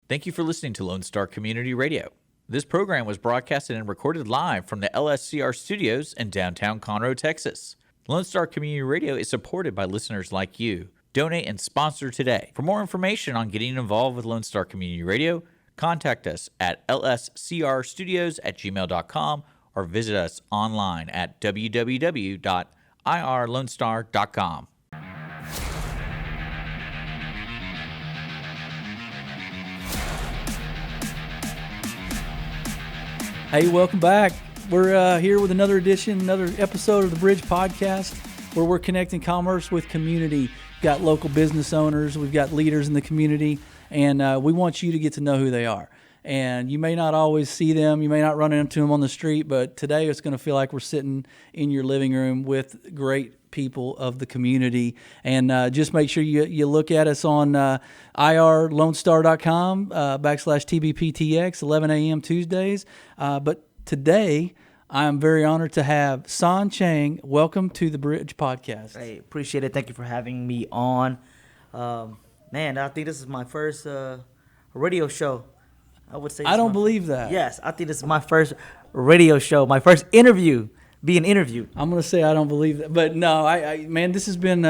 Thank you for listening to Lone Star Community Radio. This program was broadcasted and recorded live from the LSCR studios in downtown Conroe, Texas. Lone Star Community Radio is supported by listeners like you. Donate and sponsor today. For more information on getting involved with Lone Star Community Radio, contact us at lscrstudios@gmail.com or visit us online at www.irlonestar.com. Hey, welcome back. We're here with another episode of the Bridge Podcast, where we're connecting commerce with community. We've got local business owners, we've got leaders in the community, and we want you to get to know who they are. And you may not always see them, you may not run into them on the street, but today it's going to feel like we're sitting in your living room with great people of the community. And just make sure you look at us on irlonestar.com /TBPTX, 11 a.m. Tuesdays. But today, I'm very honored to have Cheng. Welcome to the Bridge Podcast. Hey, appreciate it. Thank you for having me on. Man, I think this is my first radio show. I would say. I don't believe that. Yes, I think this is my first radio show, my first interview, being interviewed. I'm going to say I don't believe that. But no, man, this has been,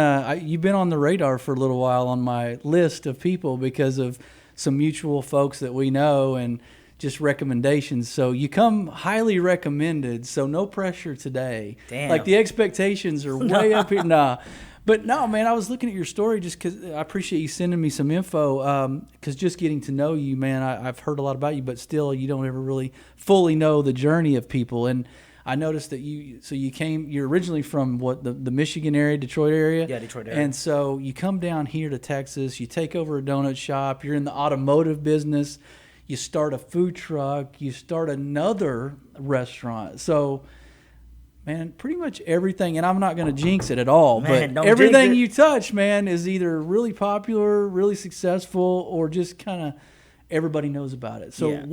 you've been on the radar for a little while on my list of people because of some mutual folks that we know and just recommendations. So you come highly recommended, so no pressure today. Damn. Like the expectations are way up here. Nah. But no, man, I was looking at your story just because I appreciate you sending me some info because just getting to know you, man, I've heard a lot about you, but still you don't ever really fully know the journey of people. And I noticed that you're originally from the Michigan area, Detroit area? Yeah, Detroit area. And so you come down here to Texas, you take over a donut shop, you're in the automotive business, you start a food truck, you start another restaurant. So, man, pretty much everything, and I'm not going to jinx it at all, Man, but don't everything jinx it. you touch, man, is either really popular, really successful, or just kind of everybody knows about it. So Yeah.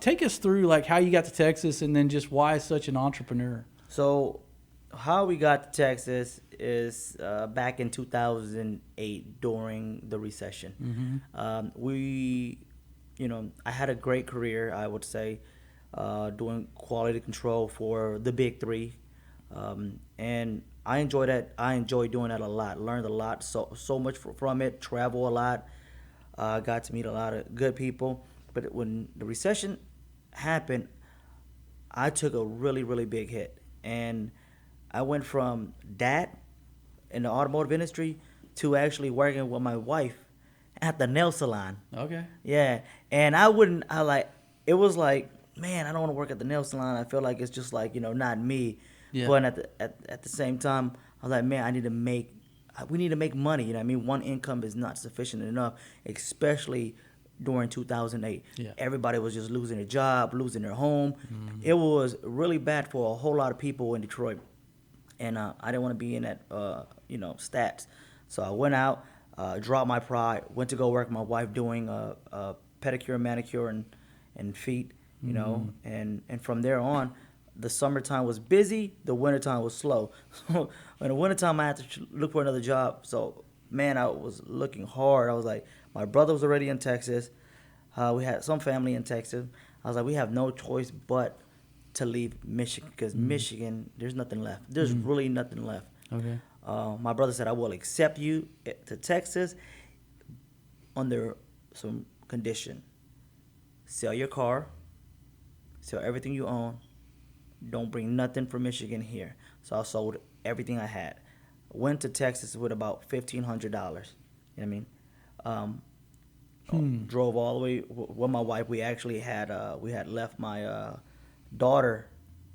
take us through like how you got to Texas and then just why such an entrepreneur. So, how we got to Texas is back in 2008 during the recession. I had a great career, I would say, doing quality control for the big three, and I enjoyed that. I enjoyed doing that a lot. Learned a lot, so much from it. Travel a lot. Got to meet a lot of good people. But when the recession happened, I took a really, really big hit, and I went from that in the automotive industry to actually working with my wife at the nail salon. Okay. Yeah, and it was like, man, I don't want to work at the nail salon. I feel like it's just like, not me. Yeah. But at the same time, I was like, man, we need to make money. You know what I mean? One income is not sufficient enough, especially during 2008. Yeah. Everybody was just losing their job, losing their home. Mm-hmm. It was really bad for a whole lot of people in Detroit. And I didn't want to be in that, stats. So I went out, dropped my pride, went to go work with my wife doing pedicure, manicure, and feet. And from there on, the summertime was busy, the wintertime was slow. So in the wintertime, I had to look for another job. So, man, I was looking hard. I was like, my brother was already in Texas. We had some family in Texas. I was like, we have no choice but to leave Michigan because Michigan, there's nothing left. There's really nothing left. Okay. My brother said, I will accept you to Texas under some condition. Sell your car. Sell everything you own. Don't bring nothing from Michigan here. So I sold everything I had. Went to Texas with about $1,500. You know what I mean? Drove all the way with my wife. We actually had left my daughter,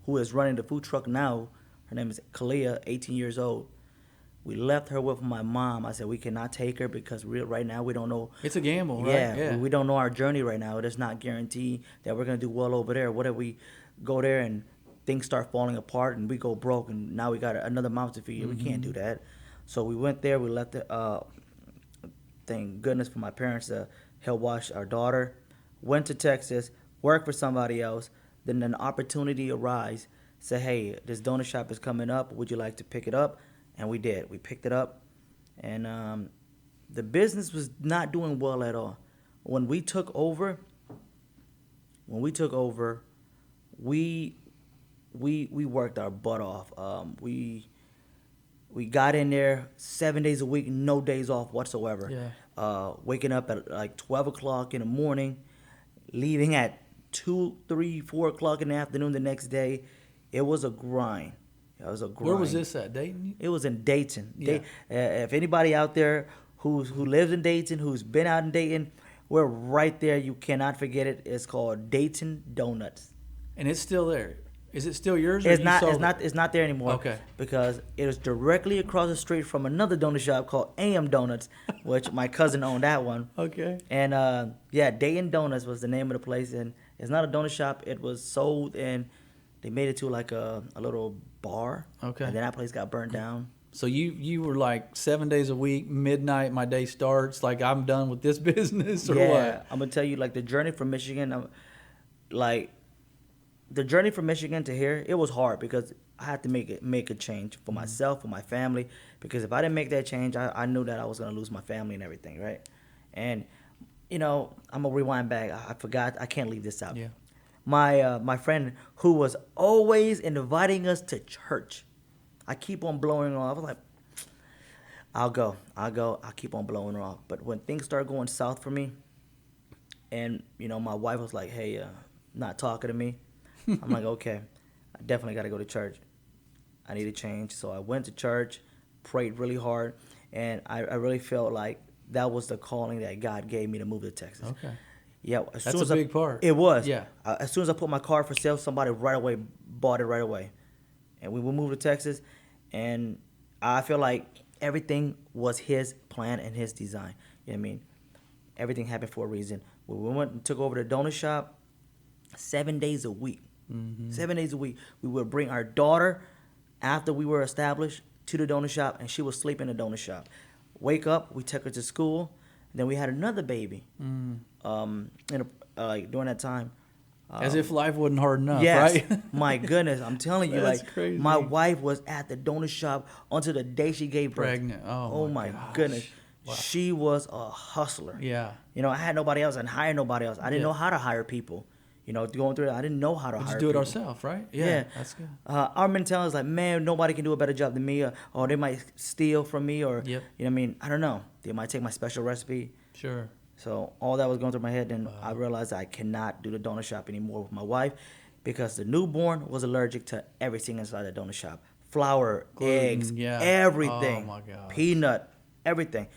who is running the food truck now. Her name is Kalia, 18 years old. We left her with my mom. I said, we cannot take her because right now we don't know. It's a gamble, right? Yeah. We don't know our journey right now. It is not guaranteed that we're going to do well over there. What if we go there and things start falling apart and we go broke and now we got another mouth to feed? We can't do that. So we went there. We left thank goodness for my parents to help watch our daughter. Went to Texas, worked for somebody else. Then an opportunity arose. Said, hey, this donut shop is coming up. Would you like to pick it up? And we did. We picked it up. And the business was not doing well at all. when we took over, we worked our butt off. We got in there 7 days a week, no days off whatsoever. Yeah. Waking up at like 12 o'clock in the morning, leaving at 2, 3, 4 o'clock in the afternoon the next day. It was a grind. It was a grind. Where was this at? Dayton? It was in Dayton. Yeah. If anybody out there who lives in Dayton, who's been out in Dayton, we're right there. You cannot forget it. It's called Dayton Donuts. And it's still there. Is it still yours? Or It's you not. sold It's not. it? It's not there anymore. Okay. Because it was directly across the street from another donut shop called AM Donuts, which my cousin owned that one. Okay. And yeah, Dayton Donuts was the name of the place, and it's not a donut shop. It was sold, and they made it to like a little bar. Okay. And then that place got burned down. So you were like 7 days a week, midnight, my day starts. Like, I'm done with this business, or Yeah, what? I'm gonna tell you, like, the journey from Michigan, the journey from Michigan to here, it was hard because I had to make a change for myself, for my family. Because if I didn't make that change, I knew that I was gonna lose my family and everything, right? And I'm gonna rewind back. I forgot. I can't leave this out. Yeah. My friend who was always inviting us to church, I keep on blowing her off. I was like, I'll go. I'll keep on blowing her off. But when things start going south for me, and my wife was like, hey, not talking to me. I'm like, okay, I definitely got to go to church. I need a change. So I went to church, prayed really hard, and I really felt like that was the calling that God gave me to move to Texas. Okay. Yeah, That's a big part. It was. Yeah. As soon as I put my car for sale, somebody right away bought it right away, and we moved to Texas, and I feel like everything was His plan and His design. You know what I mean? Everything happened for a reason. When we went and took over the donut shop, 7 days a week. Mm-hmm. 7 days a week, we would bring our daughter after we were established to the donut shop, and she would sleep in the donut shop. Wake up, we took her to school. Then we had another baby. During that time. As if life wasn't hard enough, Yes, right? my goodness, I'm telling you, That's like crazy. my wife was at the donut shop until the day she gave birth. Pregnant. Oh my gosh. goodness, Wow. she was a hustler. Yeah. I had nobody else and hired nobody else. I didn't Yeah. know how to hire people. Going through it, I didn't know how to We hire just do it people. ourselves, right? Yeah. That's good. Our mentality is like, man, nobody can do a better job than me, or they might steal from me, or Yep. you know what I mean? I don't know. They might take my special recipe. Sure. So all that was going through my head, and I realized I cannot do the donut shop anymore with my wife because the newborn was allergic to everything inside the donut shop. Flour, Gluten, eggs, yeah. everything. Oh, my gosh. Peanut, everything.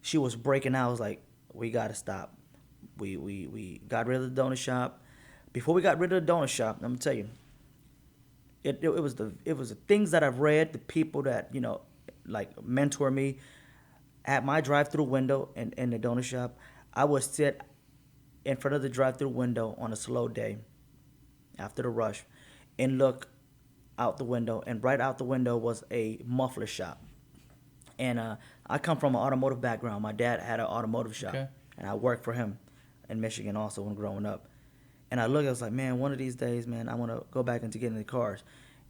She was breaking out. I was like, we got to stop. We got rid of the donut shop. Before we got rid of the donut shop, I'm going to tell you, it was the things that I've read, the people that, like mentor me at my drive-through window in the donut shop. I would sit in front of the drive-through window on a slow day after the rush and look out the window, and right out the window was a muffler shop. And I come from an automotive background. My dad had an automotive shop, Okay. and I worked for him in Michigan also when growing up. And I was like, man, one of these days, man, I want to go back into getting the cars.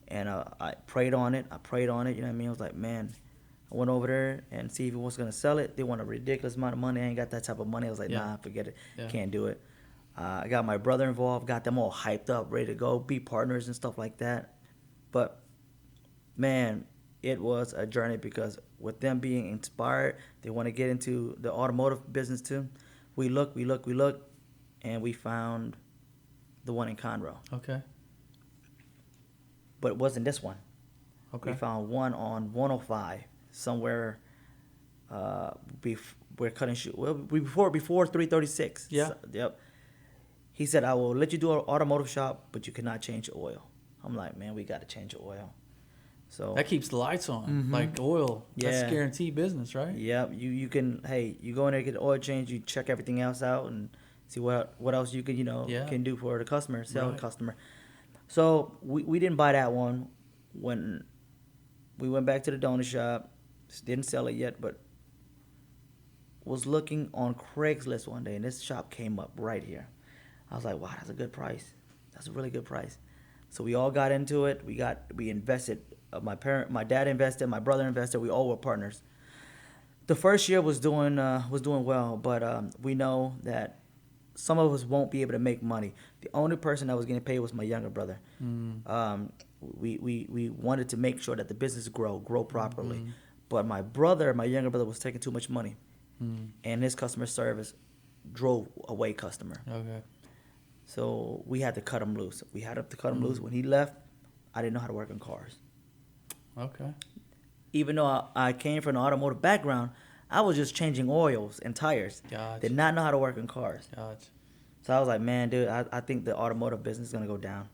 And I prayed on it. You know what I mean? I was like, man, I went over there and see if he was going to sell it. They want a ridiculous amount of money. I ain't got that type of money. I was like, Yeah. nah, forget it. Yeah. Can't do it. I got my brother involved, got them all hyped up, ready to go, be partners and stuff like that. But, man, it was a journey because with them being inspired, they want to get into the automotive business too. We looked, and we found the one in Conroe. Okay. But it wasn't this one. Okay. We found one on 105 somewhere. We're cutting shoot. Well, before 336. Yeah. So, yep. He said, I will let you do an automotive shop, but you cannot change the oil. I'm like, man, we got to change the oil. So That keeps the lights on, like oil. That's Yeah. guaranteed business, right? Yep, you can. Hey, you go in there, get the oil change. You check everything else out and see what else you can Yeah. can do for the customer, sell Right. the customer. So we didn't buy that one. When we went back to the donut shop, didn't sell it yet, but was looking on Craigslist one day, and this shop came up right here. I was like, wow, that's a good price. That's a really good price. So we all got into it. We invested. My dad invested. My brother invested. We all were partners. The first year was doing well, but we know that some of us won't be able to make money. The only person that was getting paid was my younger brother. We wanted to make sure that the business grow properly. But my younger brother, was taking too much money. And his customer service drove away customer. Okay. So we had to cut him loose. We had to cut him loose. When he left, I didn't know how to work on cars. Okay. Even though I came from an automotive background, I was just changing oils and tires. Gotcha. Did not know how to work on cars. Gotcha. So I was like, man, dude, I think the automotive business is gonna go down.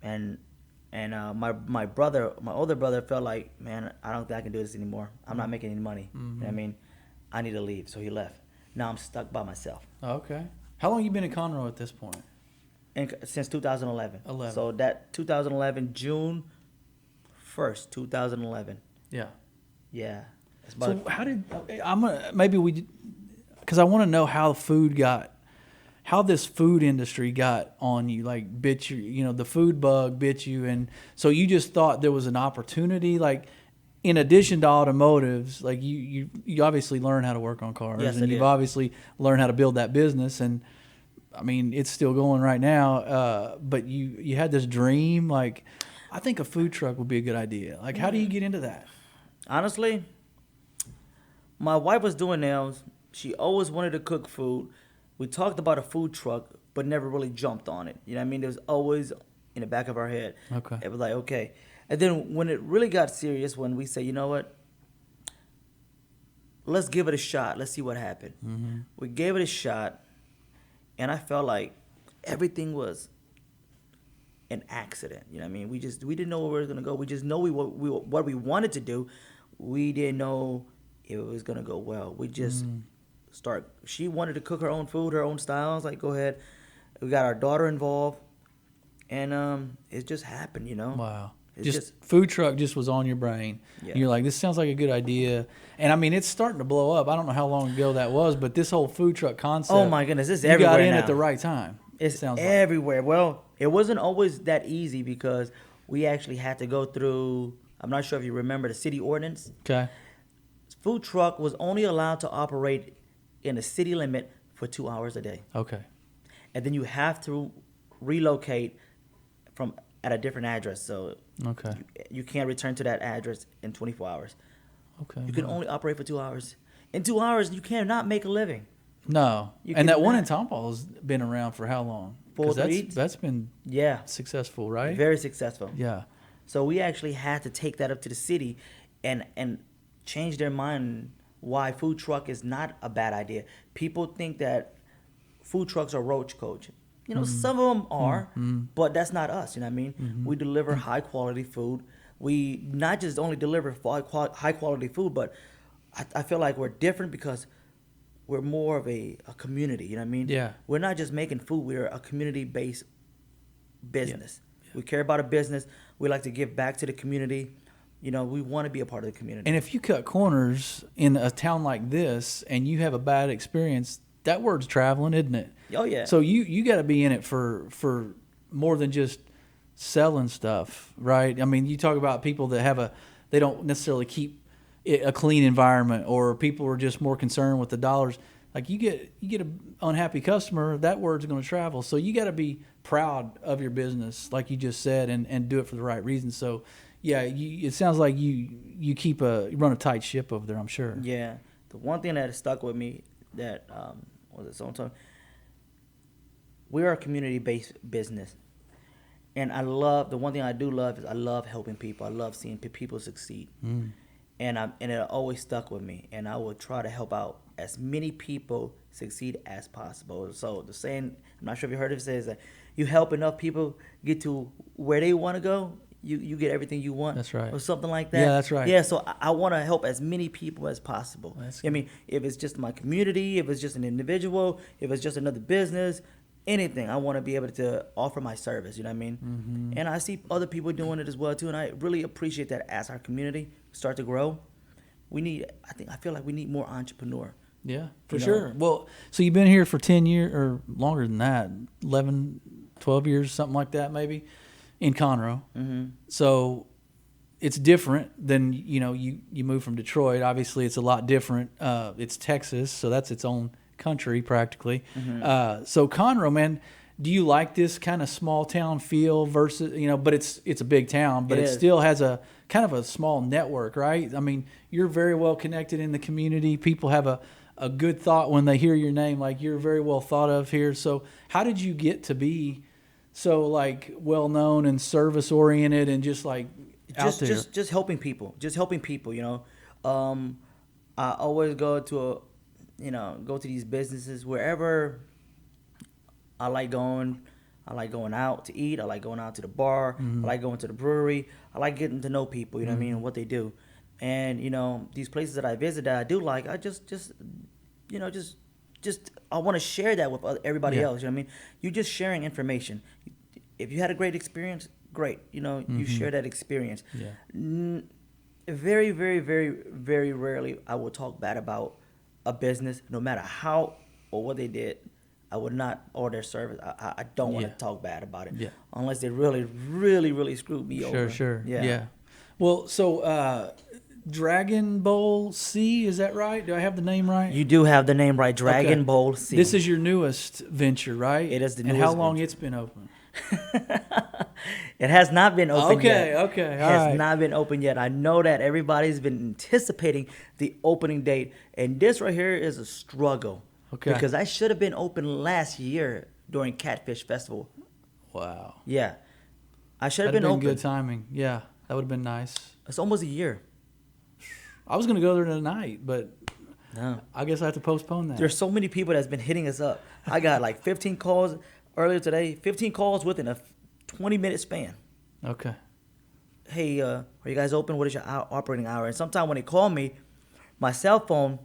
And my older brother felt like, man, I don't think I can do this anymore. I'm not making any money. You know what I mean, I need to leave. So he left. Now I'm stuck by myself. Okay. How long you been in Conroe at this point? Since 2011. 11. So that 2011, June 1st, 2011. Yeah. Yeah. It's So about how did because I want to know how this food industry got on you, like bit you, the food bug bit you, and so you just thought there was an opportunity, like in addition to automotives, like you obviously learned how to work on cars, Yes, and I you've did. obviously learned how to build that business, and I mean it's still going right now. But you had this dream, like I think a food truck would be a good idea. Like how do you get into that? honestly, my wife was doing nails. She always wanted to cook food. We talked about a food truck, but never really jumped on it. You know what I mean? It was always in the back of our head. Okay. It was like, okay. And then when it really got serious, when we say, you know what? Let's give it a shot. Let's see what happened. We gave it a shot, and I felt like everything was an accident. You know what I mean? We didn't know where we were gonna go. We just know what we wanted to do. We didn't know it was gonna go well. We just She wanted to cook her own food, her own style. I was like, go ahead. We got our daughter involved, and it just happened. Wow. It's Just food truck just was on your brain. Yeah. And you're like, this sounds like a good idea. And I mean, it's starting to blow up. I don't know how long ago that was, but this whole food truck concept. Oh my goodness, it's you everywhere got in now. at the right time. It's sounds like. everywhere. Well, it wasn't always that easy because we actually had to go through. I'm not sure if you remember the city ordinance. Okay. Food truck was only allowed to operate in a city limit for 2 hours a day, Okay. and then you have to relocate from at a different address. So Okay. you can't return to that address in 24 hours. Okay. You can only operate for 2 hours. In 2 hours, you cannot make a living. No. You And that one in cannot. Tomball has been around for how long? 'Cause 4 weeks. that's been Yeah, successful, right? very successful. Yeah. So we actually had to take that up to the city and change their mind why food truck is not a bad idea. People think that food trucks are roach coach. Some of them are, but that's not us. You know what I mean? We deliver high quality food. We not just only deliver high quality food, but I feel like we're different because we're more of a community. You know what I mean? Yeah. We're not just making food. We're a community based business. Yeah. We care about a business. We like to give back to the community. We want to be a part of the community. And if you cut corners in a town like this and you have a bad experience, that word's traveling, isn't it? Oh, yeah. So you got to be in it for more than just selling stuff, right? I mean, you talk about people that they don't necessarily keep a clean environment, or people are just more concerned with the dollars. Like you get an unhappy customer, that word's going to travel. So you got to be proud of your business, like you just said, and do it for the right reasons. So yeah, it sounds like you run a tight ship over there, I'm sure. Yeah. The one thing that has stuck with me that was it sometime. We are a community-based business, and the one thing I do love is I love helping people. I love seeing people succeed, and it always stuck with me. And I will try to help out as many people succeed as possible. So the saying, I'm not sure if you heard it, says that you help enough people get to where they want to go, you get everything you want. That's right. Or something like that. Yeah, that's right. Yeah, so I want to help as many people as possible. That's I mean, if it's just my community, if it's just an individual, if it's just another business, anything, I want to be able to offer my service, you know what I mean? And I see other people doing it as well too, and I really appreciate that as our community start to grow. I feel like we need more entrepreneur. Yeah, for You know? sure. Well, so you've been here for 10 years or longer than that, 11, 12 years, something like that maybe, in Conroe. So it's different than, you moved from Detroit. Obviously, it's a lot different. It's Texas, so that's its own country practically. So Conroe, man, do you like this kind of small town feel versus, but it's a big town, but it still has a kind of a small network, right? I mean, you're very well connected in the community. People have a good thought when they hear your name, like you're very well thought of here. So how did you get to be so like well known and service oriented and just like out there? Just helping people, I always go to these businesses wherever I like going. I like going out to eat. I like going out to the bar. I like going to the brewery. I like getting to know people, what I mean, and what they do. And, these places that I visit that I do like, I just I want to share that with everybody else, I mean? You're just sharing information. If you had a great experience, great. You share that experience. Yeah. Very, very, very, very rarely I will talk bad about a business, no matter how or what they did. I would not, or their service. I don't want to talk bad about it, unless they really, really, really screwed me over. Sure. Yeah. Well, so Dragon Bowl C, is that right? Do I have the name right? You do have the name right, Dragon Bowl C. This is your newest venture, right? It is the newest. And how long venture. It's been open? It has not been open yet. Okay. It has not been open yet. I know that everybody's been anticipating the opening date, and this right here is a struggle. Okay. Because I should have been open last year during Catfish Festival. Wow. Yeah. I should have been open. Good timing. Yeah, that would have been nice. It's almost a year. I was going to go there tonight, but no. I guess I have to postpone that. There's so many people that's been hitting us up. I got like 15 calls earlier today, 15 calls within a 20-minute span. Okay. Hey, are you guys open? What is your operating hour? And sometimes when they call me, my cell phone,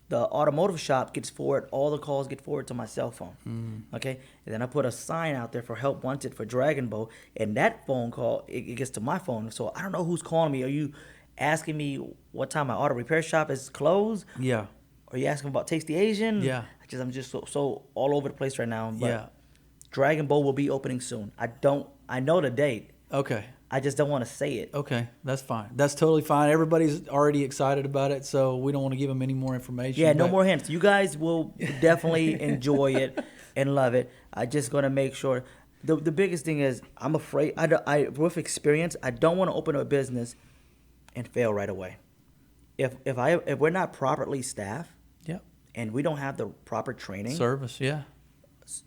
the automotive shop gets forwarded, all the calls get forwarded to my cell phone. Okay? And then I put a sign out there for help wanted for Dragon Bowl, and that phone call, it gets to my phone. So I don't know who's calling me. Are you asking me what time my auto repair shop is closed? Yeah. Are you asking about Tasty Asian? Yeah. I'm just so all over the place right now. But Yeah. Dragon Bowl will be opening soon. I know the date. Okay. I just don't want to say it. Okay, that's fine. That's totally fine. Everybody's already excited about it, so we don't want to give them any more information. Yeah, no more hints. You guys will definitely enjoy it and love it. I just gonna make sure. The biggest thing is I'm afraid. I with experience, I don't want to open a business and fail right away. If we're not properly staffed, Yep. and we don't have the proper training, Service, yeah.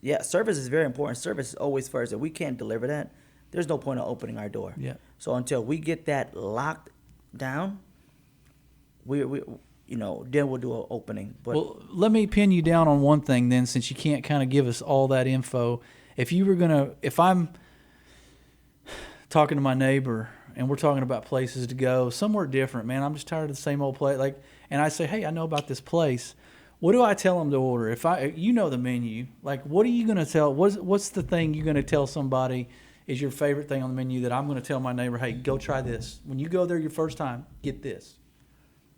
Yeah, service is very important. Service is always first. If we can't deliver that, there's no point in opening our door. Yeah. So until we get that locked down, we then we'll do an opening. But Well, let me pin you down on one thing then, since you can't kind of give us all that info. If I'm talking to my neighbor and we're talking about places to go, somewhere different, man, I'm just tired of the same old place. And I say, hey, I know about this place. What do I tell them to order? You know the menu. Like, what are you going to tell? What's the thing you're going to tell somebody is your favorite thing on the menu that I'm going to tell my neighbor, hey, go try this. When you go there your first time, get this.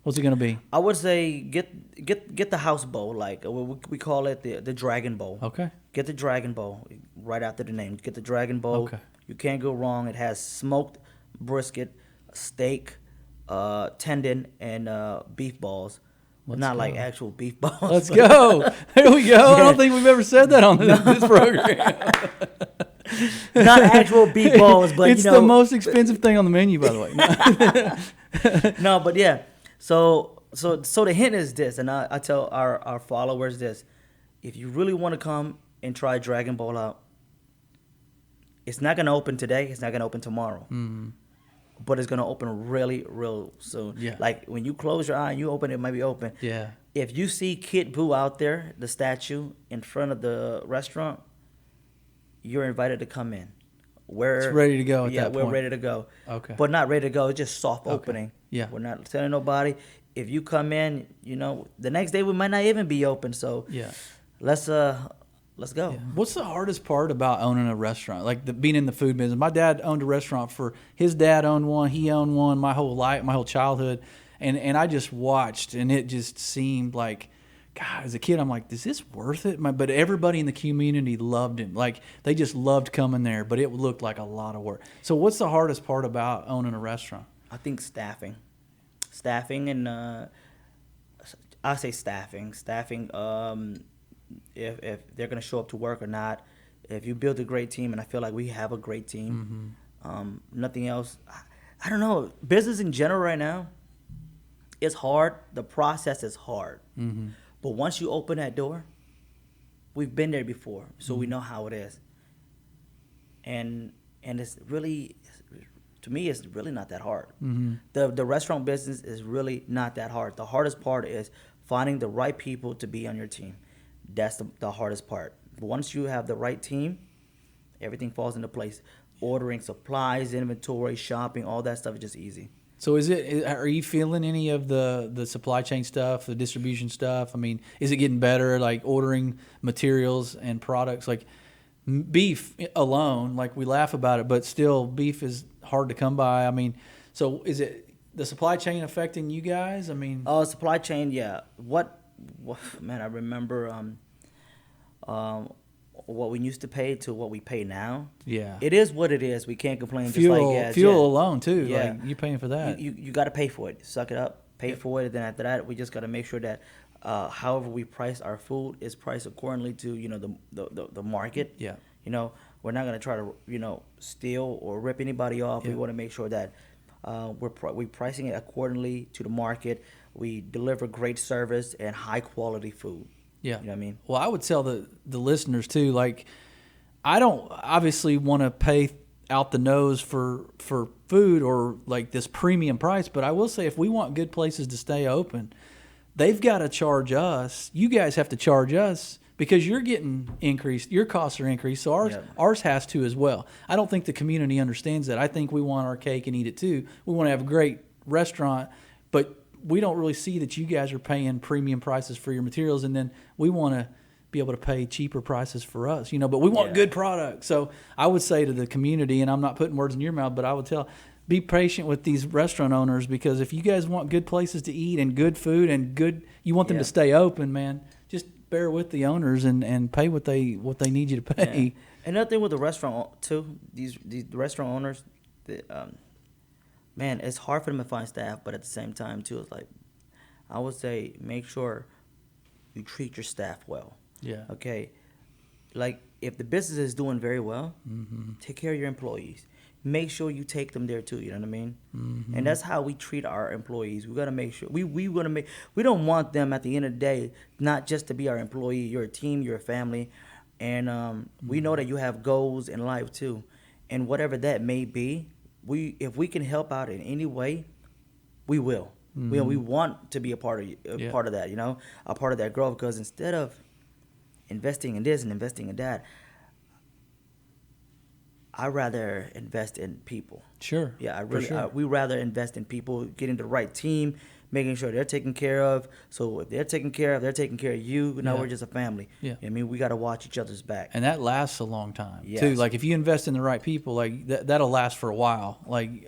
What's it going to be? I would say get the house bowl, like we call it the Dragon Bowl. Okay. Get the Dragon Bowl right after the name. Get the Dragon Bowl. Okay. You can't go wrong. It has smoked brisket, steak, tendon, and beef balls. Not like actual beef balls. Let's go. There we go. I don't think we've ever said that on this program. Not actual beef balls, but it's the most expensive thing on the menu, by the way. No, but yeah. So the hint is this, and I tell our followers this: if you really want to come and try Dragon Bowl out, it's not gonna open today. It's not gonna open tomorrow. Mm-hmm. But it's gonna open really, real soon. Yeah. Like when you close your eye and you open it, might be open. Yeah. If you see Kid Buu out there, the statue in front of the restaurant, you're invited to come in. It's ready to go at that point. Yeah, we're ready to go. Okay. But not ready to go. It's just soft opening. Yeah. We're not telling nobody. If you come in, the next day we might not even be open. So yeah. Let's go. Yeah. What's the hardest part about owning a restaurant? Like being in the food business. My dad owned a restaurant his dad owned one, he owned one my whole life, my whole childhood. And I just watched, and it just seemed like, God, as a kid, I'm like, is this worth it? But everybody in the community loved him. Like, they just loved coming there, but it looked like a lot of work. So what's the hardest part about owning a restaurant? I think staffing. Staffing and I say staffing. if they're gonna show up to work or not. If you build a great team, and I feel like we have a great team, nothing else. I don't know. Business in general right now, it's hard. The process is hard. But once you open that door, we've been there before, so we know how it is. And it's really, to me, it's really not that hard. The restaurant business is really not that hard. The hardest part is finding the right people to be on your team. That's the hardest part. But once you have the right team, everything falls into place. Ordering supplies, inventory, shopping, all that stuff is just easy. So are you feeling any of the supply chain stuff, the distribution stuff? I mean, is it getting better, like ordering materials and products? Like beef alone, like we laugh about it, but still beef is hard to come by. I mean, so is it the supply chain affecting you guys? I mean, supply chain, yeah. What man, I remember what we used to pay to what we pay now. Yeah. It is what it is. We can't complain. Fuel, just like gas. fuel alone too. Yeah. Like, you're paying for that. You got to pay for it. Suck it up. Pay for it. And then after that, we just got to make sure that however we price our food is priced accordingly to the market. Yeah. We're not gonna try to steal or rip anybody off. Yeah. We want to make sure that we're pricing it accordingly to the market. We deliver great service and high quality food. Yeah. You know what I mean? Well, I would tell the listeners too, like, I don't obviously want to pay out the nose for food or like this premium price, but I will say if we want good places to stay open, they've got to charge us. You guys have to charge us because you're getting increased. Your costs are increased, so ours has to as well. I don't think the community understands that. I think we want our cake and eat it too. We want to have a great restaurant, but we don't really see that you guys are paying premium prices for your materials, and then we want to be able to pay cheaper prices for us, but we want good products. So I would say to the community, and I'm not putting words in your mouth, but I would tell, be patient with these restaurant owners, because if you guys want good places to eat and good food and you want them to stay open, man, just bear with the owners and pay what they need you to pay. Yeah. Another thing with the restaurant too, these restaurant owners, man, it's hard for them to find staff, but at the same time too, it's like, I would say make sure you treat your staff well. Yeah. Okay. Like if the business is doing very well, take care of your employees. Make sure you take them there too. You know what I mean? And that's how we treat our employees. We gotta make sure we don't want them at the end of the day not just to be our employee. You're a team. You're a family, and we know that you have goals in life too, and whatever that may be. If we can help out in any way, we will. We want to be a part of part of that, a part of that growth. Because instead of investing in this and investing in that, I rather invest in people. Sure. Yeah, we rather invest in people, getting the right team, making sure they're taken care of. So if they're taken care of, they're taking care of you. Now we're just a family. Yeah. I mean, we got to watch each other's back. And that lasts a long time too. Like if you invest in the right people, like that'll last for a while. Like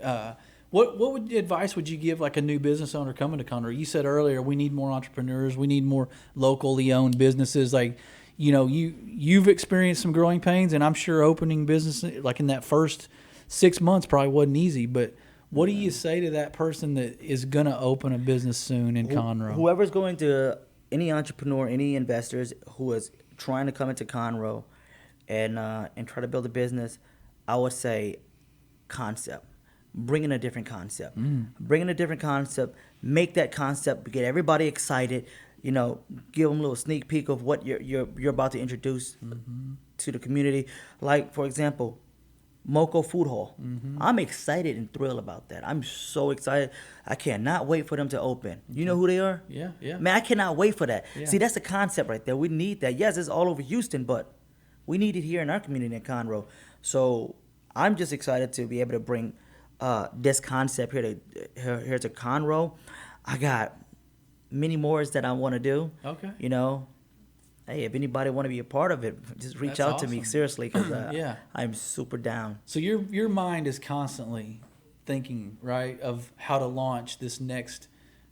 what advice would you give like a new business owner coming to Conroe? You said earlier we need more entrepreneurs. We need more locally owned businesses. Like, you've experienced some growing pains, and I'm sure opening business like in that first 6 months probably wasn't easy. But what do you say to that person that is going to open a business soon in Conroe? Whoever's going to, any entrepreneur, any investors who is trying to come into Conroe and try to build a business, I would say concept. Bring in a different concept. Bring in a different concept. Make that concept, get everybody excited. Give them a little sneak peek of what you're about to introduce to the community. Like, for example, Moco Food Hall. I'm excited and thrilled about that. I'm so excited. I cannot wait for them to open. You know who they are? Yeah. Man, I cannot wait for that. Yeah. See, that's the concept right there. We need that. Yes, it's all over Houston, but we need it here in our community in Conroe. So I'm just excited to be able to bring this concept here to Conroe. I got many more that I want to do. Okay. Hey, if anybody want to be a part of it, just reach out to me, seriously, because I'm super down. So your mind is constantly thinking, right, of how to launch this next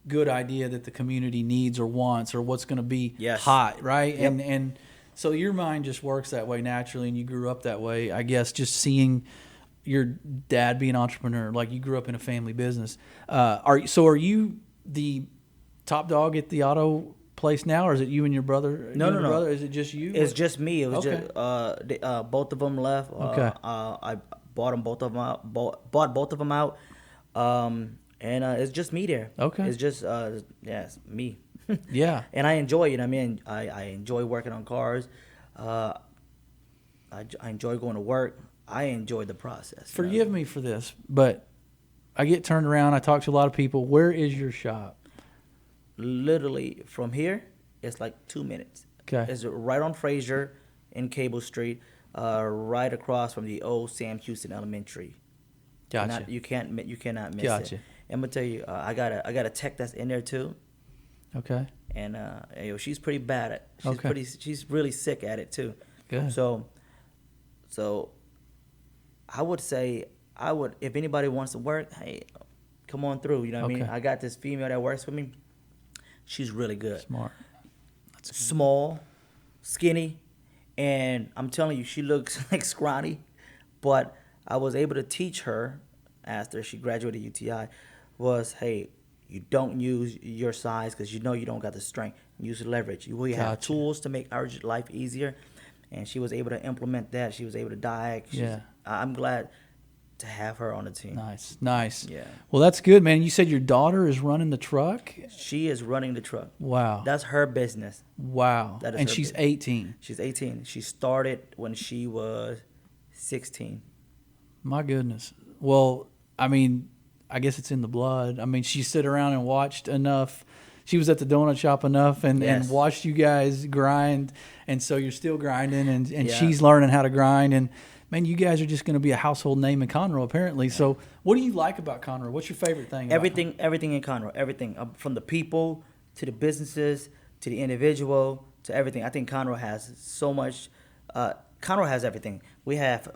good idea that the community needs or wants, or what's going to be hot, right? Yep. And so your mind just works that way naturally, and you grew up that way, I guess, just seeing your dad be an entrepreneur, like you grew up in a family business. Are you the top dog at the auto place now, or is it you and your brother? No, you and your no. brother? Is it just you? It's just me. It was Okay. just both of them left. Okay. I bought them both of them out. Bought both of them out. And it's just me there. Okay. It's just it's me. Yeah. And I enjoy it. I mean, I enjoy working on cars. I enjoy going to work. I enjoy the process. Forgive me for this, but I get turned around. I talk to a lot of people. Where is your shop? Literally from here, it's like 2 minutes. Okay. It's right on Fraser in Cable Street, right across from the old Sam Houston Elementary. Gotcha. You cannot miss Gotcha. it. And I'm gonna tell you, I got a tech that's in there too, Okay. and she's pretty bad at. Okay. She's really sick at it too. Good. So I would say if anybody wants to work, hey, come on through. You know what I mean? Okay. I got this female that works with me. She's really good. Smart. Small, skinny, and I'm telling you, she looks like scrawny, but I was able to teach her after she graduated UTI was, hey, you don't use your size because you know you don't got the strength. Use leverage. We have Gotcha. tools to make our life easier, and she was able to implement that. She was able to diag. Yeah. I'm glad to have her on the team. Nice. Yeah. Well, that's good, man. You said your daughter is running the truck? She is running the truck. Wow. That's her business. Wow. That is And her she's business. 18. She's 18. She started when she was 16. My goodness. Well, I mean, I guess it's in the blood. I mean, she sit around and watched enough. She was at the donut shop enough and Yes. watched you guys grind. And so you're still grinding and Yeah. she's learning how to grind. And, man, you guys are just going to be a household name in Conroe, apparently. So what do you like about Conroe? What's your favorite thing about Everything in Conroe. Everything. From the people to the businesses to the individual to everything. I think Conroe has so much. Conroe has everything. We have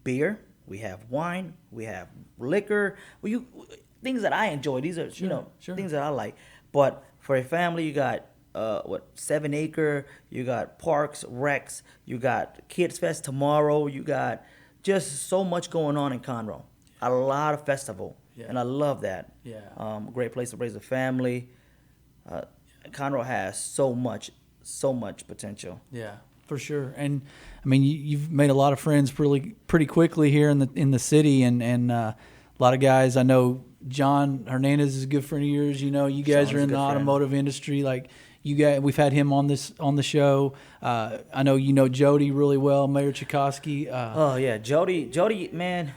beer. We have wine. We have liquor. Things that I enjoy. These are Sure. things that I like. But for a family, you got 7 acre. You got parks, recs. You got Kids Fest tomorrow. You got just so much going on in Conroe. A lot of festival, Yeah. and I love that. Yeah. Great place to raise a family. Conroe has so much potential. Yeah, for sure. And I mean, you've made a lot of friends pretty quickly here in the city, and a lot of guys. I know John Hernandez is a good friend of yours. You know, you guys Sean's are a in the good friend. automotive industry. Like you guys, we've had him on the show. I know you know Jody really well, Mayor Chikoski. Oh yeah, Jody, man,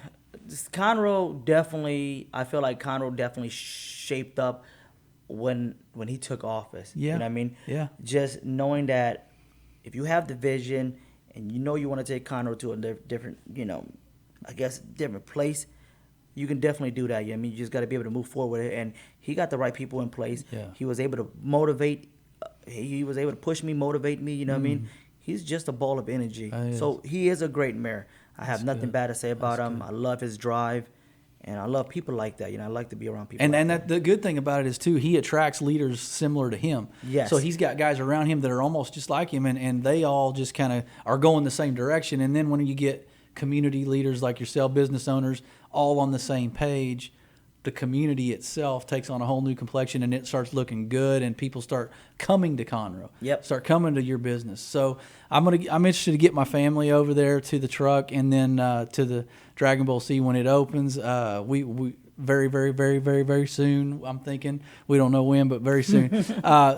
Conroe definitely. I feel like Conroe definitely shaped up when he took office. Yeah. You know what I mean? Yeah. Just knowing that if you have the vision and you know you want to take Conroe to a different, I guess different place, you can definitely do that. You know what I mean? You just got to be able to move forward with it. And he got the right people in place. Yeah. He was able to motivate. He was able to push me, motivate me. You know what I mean? He's just a ball of energy. He is. So he is a great mayor. I have nothing good. bad to say about him. I love his drive. And I love people like that. I like to be around people. And the good thing about it is too, he attracts leaders similar to him. Yes. So he's got guys around him that are almost just like him, and they all just kind of are going the same direction. And then when you get community leaders like yourself, business owners, all on the same page, the community itself takes on a whole new complexion, and it starts looking good, and people start coming to Conroe. Yep. Start coming to your business. So I'm interested to get my family over there to the truck, and then to the Dragon Bowl C when it opens. We very, very, very, very, very soon. I'm thinking, we don't know when, but very soon.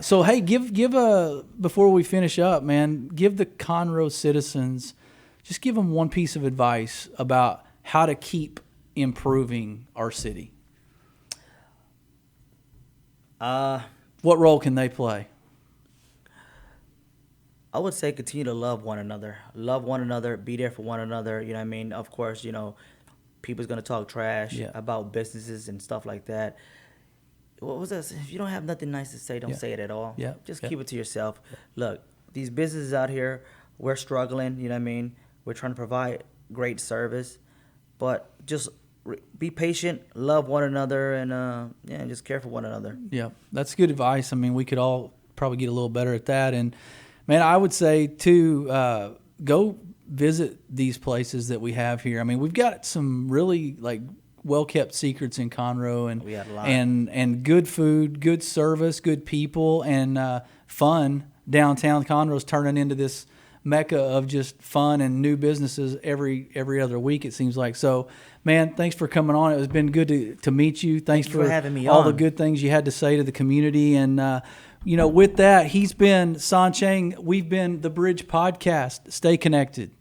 So hey, give before we finish up, man, give the Conroe citizens, just give them one piece of advice about how to keep improving our city. What role can they play? I would say continue to love one another. Love one another. Be there for one another. You know what I mean? Of course, people's going to talk trash about businesses and stuff like that. What was this? If you don't have nothing nice to say, don't say it at all. Yeah. Just Yeah. keep it to yourself. Look, these businesses out here, we're struggling. You know what I mean? We're trying to provide great service. But just be patient, love one another, and just care for one another. Yeah, that's good advice. I mean, we could all probably get a little better at that. And, man, I would say, too, go visit these places that we have here. I mean, we've got some really, well kept secrets in Conroe, and We had a lot. and good food, good service, good people, and fun. Downtown Conroe's turning into this mecca of just fun and new businesses every other week, it seems like. So, man, thanks for coming on. It's been good to meet you. Thanks you for having me all the on. good things you had to say to the community. And with that, he's been Cheng. We've been the Bridge Podcast. Stay connected.